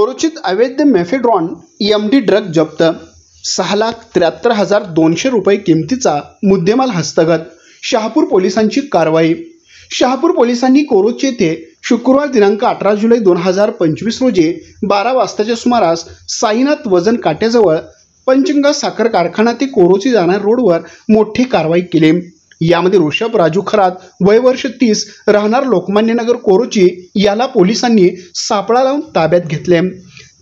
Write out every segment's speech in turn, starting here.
कोरोचीत अवैध mephedrone MD drug जप्त 6,73,200 रुपये किमतीचा मुद्देमाल हस्तगत। शहापूर पोलिसांची कारवाई। शहापूर पोलिसांनी कोरोची येथे शुक्रवार दिनांक 18 जुलै 2025 रोजी 12 वाजताच्या सुमारास साईनाथ वजन काट्याजवळ पंचगंगा साखर कारखाना ते कोरोची जाणाऱ्या रोडवर मोठी कारवाई केली। यामध्ये ऋषभ राजू खरात वय वर्ष 30 राहणार लोकमान्य नगर कोरोची याला पोलिसांनी सापळा लावून ताब्यात घेतले।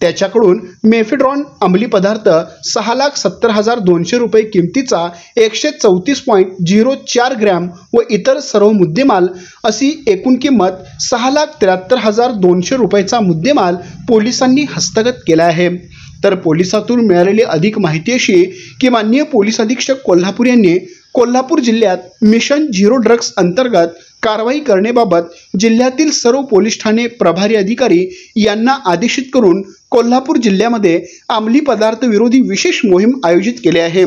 त्याच्याकडून मेफेड्रॉन अंमली पदार्थ 6,70,200 रुपये किमतीचा 134.04 ग्रॅम व इतर सर्व मुद्देमाल अशी एकूण किंमत 6,73,200 रुपयाचा मुद्देमाल पोलिसांनी हस्तगत केला आहे। तर पोलिसातून मिळालेली अधिक माहिती अशी की माननीय पोलीस अधीक्षक कोल्हापूर यांनी कोल्हापूर जिल्ह्यात मिशन झिरो ड्रग्स अंतर्गत कारवाई करण्याबाबत जिल्ह्यातील सर्व पोलीस ठाणे प्रभारी अधिकारी यांना आदेशित करून कोल्हापूर जिल्ह्यामध्ये अंमली पदार्थ विरोधी विशेष मोहीम आयोजित केली आहे।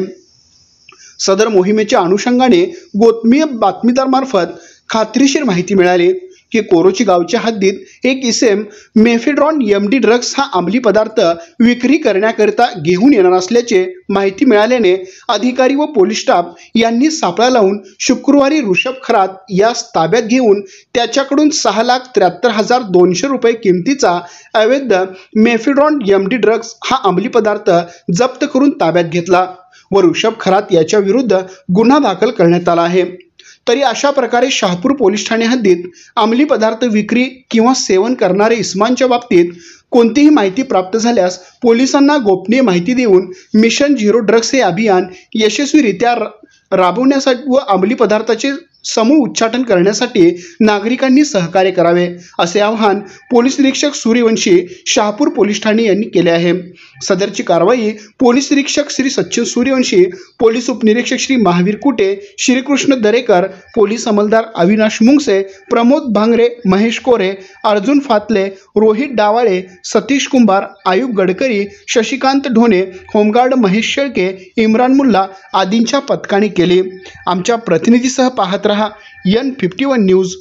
सदर मोहिमेच्या अनुषंगाने गोपनीय बातमीदारामार्फत खात्रीशीर माहिती मिळाली की कोरोची गावच्या हद्दीत एक इसम मेफेड्रॉन एमडी ड्रग्स हा अंमली पदार्थ विक्री करण्याकरिता घेऊन येणार असल्याचे माहिती मिळाल्याने अधिकारी व पोलीस स्टाफ यांनी सापळा लावून शुक्रवारी ऋषभ खरात यास ताब्यात घेऊन त्याच्याकडून 6,73,200 रुपये किमतीचा अवैध मेफेड्रॉन एमडी ड्रग्स हा अंमली पदार्थ जप्त करून ताब्यात घेतला व ऋषभ खरात याच्या विरुद्ध गुन्हा दाखल करण्यात आला आहे। तरी अशा प्रकारे शहापूर पोलीस ठाणे हद्दीत अंमली पदार्थ विक्री किंवा सेवन करणारे इसमांच्या बाबतीत कोणतीही माहिती प्राप्त झाल्यास पोलिसांना गोपनीय माहिती देऊन मिशन झिरो ड्रग्स हे अभियान यशस्वीरित्या राबवण्यासाठी व अंमली पदार्थाचे समूळ उच्चाटन करण्यासाठी नागरिकांनी सहकार्य करावे असे आवाहन पोलीस निरीक्षक सूर्यवंशी शहापूर पोलीस ठाणे यांनी केले आहे। सदरची कारवाई पोलीस निरीक्षक श्री सचिन सूर्यवंशी, पोलीस उपनिरीक्षक श्री महावीर कुटे, श्रीकृष्ण दरेकर, पोलीस अंमलदार अविनाश मुंगसे, प्रमोद भांगरे, महेश कोरे, अर्जुन फातले, रोहित डावाळे, सतीश कुंभार, आयुब गडकरी, शशिकांत ढोणे, होमगार्ड महेश शेळके, इम्रान मुल्ला आदींच्या पथकाने केली। आमच्या प्रतिनिधीसह पाहत रहा N51 न्यूज।